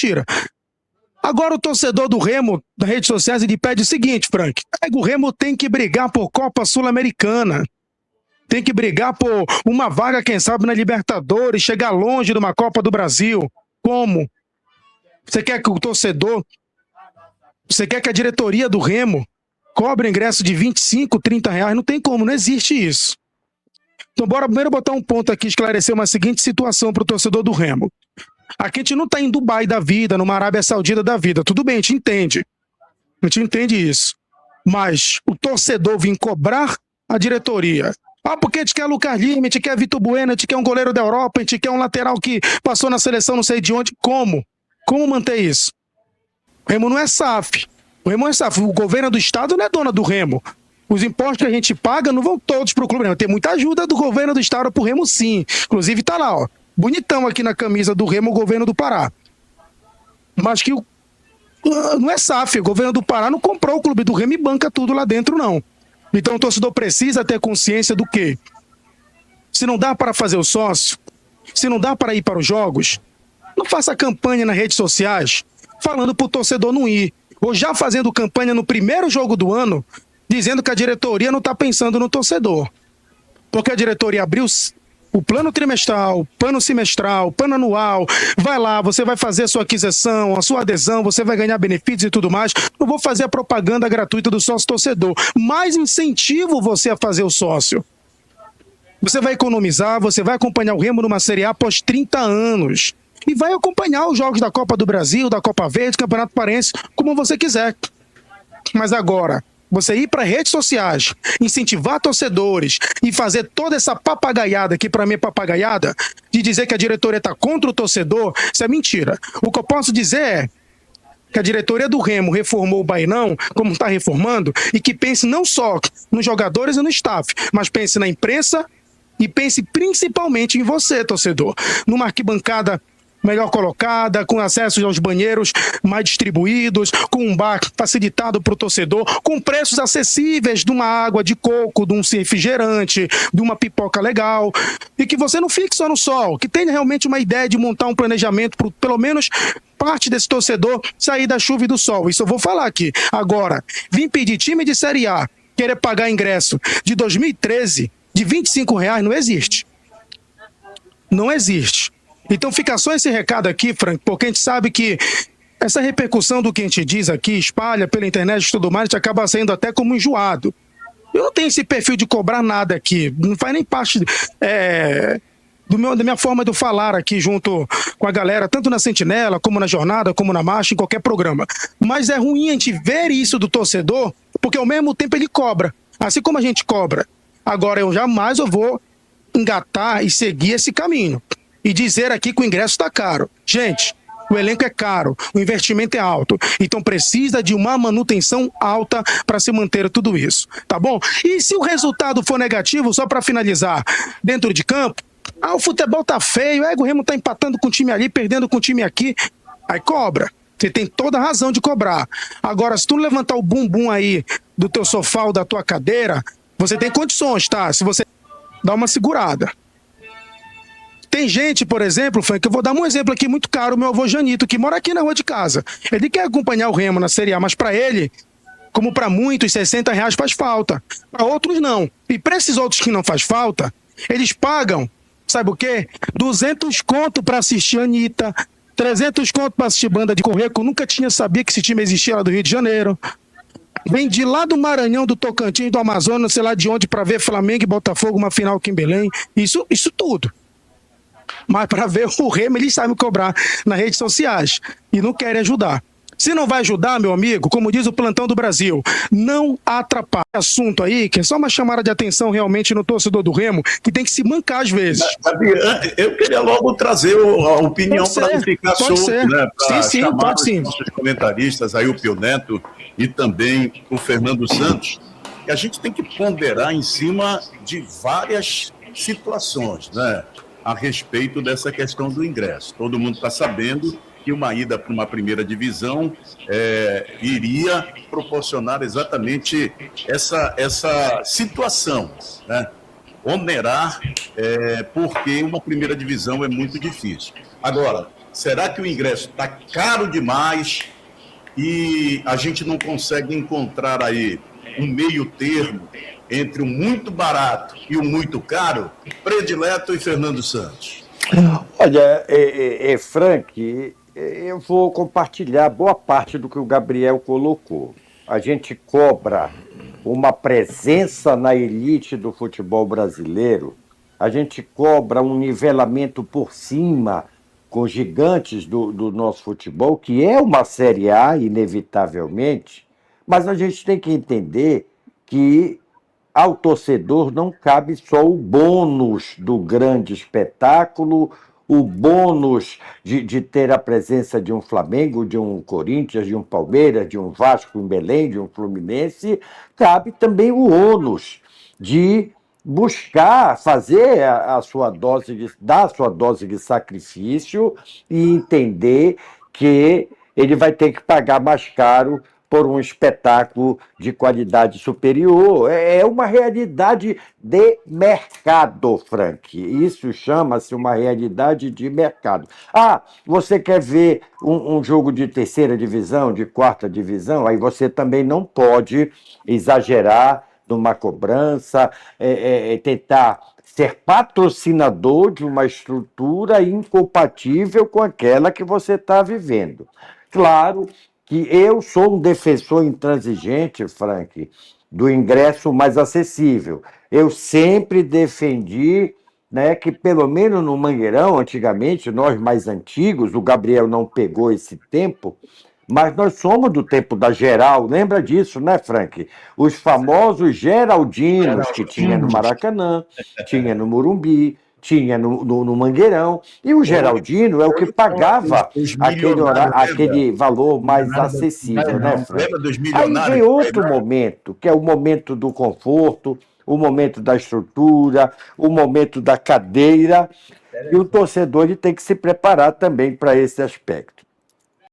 mentira. Agora o torcedor do Remo, das redes sociais, ele pede o seguinte, Frank, o Remo tem que brigar por Copa Sul-Americana, tem que brigar por uma vaga, quem sabe, na Libertadores, chegar longe de uma Copa do Brasil. Como? Você quer que o torcedor, você quer que a diretoria do Remo cobre ingresso de 25, 30 reais? Não tem como, não existe isso. Então bora primeiro botar um ponto aqui, esclarecer uma seguinte situação para o torcedor do Remo. Aqui a gente não está em Dubai da vida, numa Arábia Saudita da vida. Tudo bem, a gente entende. A gente entende isso. Mas o torcedor vir cobrar a diretoria. Porque a gente quer Lucas Lima, a gente quer Vitor Bueno, a gente quer um goleiro da Europa, a gente quer um lateral que passou na seleção não sei de onde. Como? Como manter isso? O Remo não é SAF. O Remo não é SAF. O governo do estado não é dona do Remo. Os impostos que a gente paga não vão todos para o clube. Tem muita ajuda do governo do estado para o Remo, sim. Inclusive está lá, ó. Bonitão aqui na camisa do Remo, o governo do Pará. Mas que não é SAF. O governo do Pará não comprou o clube do Remo e banca tudo lá dentro, não. Então o torcedor precisa ter consciência do quê? Se não dá para fazer o sócio, se não dá para ir para os jogos, não faça campanha nas redes sociais falando para o torcedor não ir. Ou já fazendo campanha no primeiro jogo do ano, dizendo que a diretoria não está pensando no torcedor. Porque a diretoria abriu o plano trimestral, plano semestral, plano anual, vai lá, você vai fazer a sua aquisição, a sua adesão, você vai ganhar benefícios e tudo mais. Não vou fazer a propaganda gratuita do sócio torcedor, mas incentivo você a fazer o sócio. Você vai economizar, você vai acompanhar o Remo numa Série A após 30 anos. E vai acompanhar os jogos da Copa do Brasil, da Copa Verde, Campeonato Paraense, como você quiser. Mas agora, você ir para redes sociais, incentivar torcedores e fazer toda essa papagaiada, que para mim é papagaiada, de dizer que a diretoria está contra o torcedor, isso é mentira. O que eu posso dizer é que a diretoria do Remo reformou o Bainão, como está reformando, e que pense não só nos jogadores e no staff, mas pense na imprensa e pense principalmente em você, torcedor. Numa arquibancada melhor colocada, com acesso aos banheiros mais distribuídos, com um bar facilitado para o torcedor, com preços acessíveis de uma água de coco, de um refrigerante, de uma pipoca legal, e que você não fique só no sol, que tenha realmente uma ideia de montar um planejamento para pelo menos parte desse torcedor sair da chuva e do sol. Isso eu vou falar aqui. Agora, vim pedir time de Série A, querer pagar ingresso de 2013, de R$25, não existe. Não existe. Então fica só esse recado aqui, Frank, porque a gente sabe que essa repercussão do que a gente diz aqui, espalha pela internet e tudo mais, a gente acaba saindo até como enjoado. Eu não tenho esse perfil de cobrar nada aqui, não faz nem parte da minha forma de falar aqui junto com a galera, tanto na Sentinela, como na Jornada, como na Marcha, em qualquer programa. Mas é ruim a gente ver isso do torcedor, porque ao mesmo tempo ele cobra, assim como a gente cobra. Agora eu jamais vou engatar e seguir esse caminho. E dizer aqui que o ingresso está caro. Gente, o elenco é caro, o investimento é alto. Então precisa de uma manutenção alta para se manter tudo isso. Tá bom? E se o resultado for negativo, só para finalizar, dentro de campo, o futebol tá feio, o Remo tá empatando com o time ali, perdendo com o time aqui. Aí cobra. Você tem toda a razão de cobrar. Agora, se tu levantar o bumbum aí do teu sofá ou da tua cadeira, você tem condições, tá? Se você dá uma segurada. Tem gente, por exemplo, Frank, eu vou dar um exemplo aqui muito caro, o meu avô Janito, que mora aqui na rua de casa. Ele quer acompanhar o Remo na Série A, mas para ele, como para muitos, R$60 faz falta. Para outros, não. E para esses outros que não faz falta, eles pagam, sabe o quê? 200 conto para assistir a Anitta, 300 conto para assistir banda de correr, que eu nunca tinha sabido que esse time existia lá do Rio de Janeiro. Vem de lá do Maranhão, do Tocantins, do Amazonas, sei lá de onde, para ver Flamengo e Botafogo, uma final aqui em Belém. Isso tudo. Mas para ver o Remo, eles sabem cobrar nas redes sociais e não querem ajudar. Se não vai ajudar, meu amigo, como diz o Plantão do Brasil, não atrapalhe. Assunto aí, que é só uma chamada de atenção realmente no torcedor do Remo, que tem que se mancar às vezes. Eu queria logo trazer a opinião para não ficar solto, né? Sim, pode sim. Os nossos comentaristas, aí o Pio Neto e também o Fernando Santos. E a gente tem que ponderar em cima de várias situações, né? A respeito dessa questão do ingresso. Todo mundo está sabendo que uma ida para uma primeira divisão iria proporcionar exatamente essa situação, né? Onerar, porque uma primeira divisão é muito difícil. Agora, Será que o ingresso está caro demais e a gente não consegue encontrar aí um meio termo entre o muito barato e o muito caro? Predileto e Fernando Santos. Olha, Frank, eu vou compartilhar boa parte do que o Gabriel colocou. A gente cobra uma presença na elite do futebol brasileiro, a gente cobra um nivelamento por cima com gigantes do nosso futebol, que é uma Série A, inevitavelmente, mas a gente tem que entender que ao torcedor não cabe só o bônus do grande espetáculo, o bônus de ter a presença de um Flamengo, de um Corinthians, de um Palmeiras, de um Vasco em Belém, de um Fluminense, cabe também o ônus de buscar fazer a sua dose dar a sua dose de sacrifício e entender que ele vai ter que pagar mais caro por um espetáculo de qualidade superior. É uma realidade de mercado, Frank. Isso chama-se uma realidade de mercado. Ah, você quer ver um jogo de terceira divisão, de quarta divisão? Aí você também não pode exagerar numa cobrança, tentar ser patrocinador de uma estrutura incompatível com aquela que você está vivendo. Claro que eu sou um defensor intransigente, Frank, do ingresso mais acessível. Eu sempre defendi, né, que pelo menos no Mangueirão, antigamente, nós mais antigos, o Gabriel não pegou esse tempo, mas nós somos do tempo da geral, lembra disso, né, Frank? Os famosos geraldinos que tinha no Maracanã, tinha no Morumbi, tinha no Mangueirão, e o Geraldino é o que pagava aquele valor mais acessível, né, Frank? Aí vem outro momento, que é o momento do conforto, o momento da estrutura, o momento da cadeira, e o torcedor ele tem que se preparar também para esse aspecto.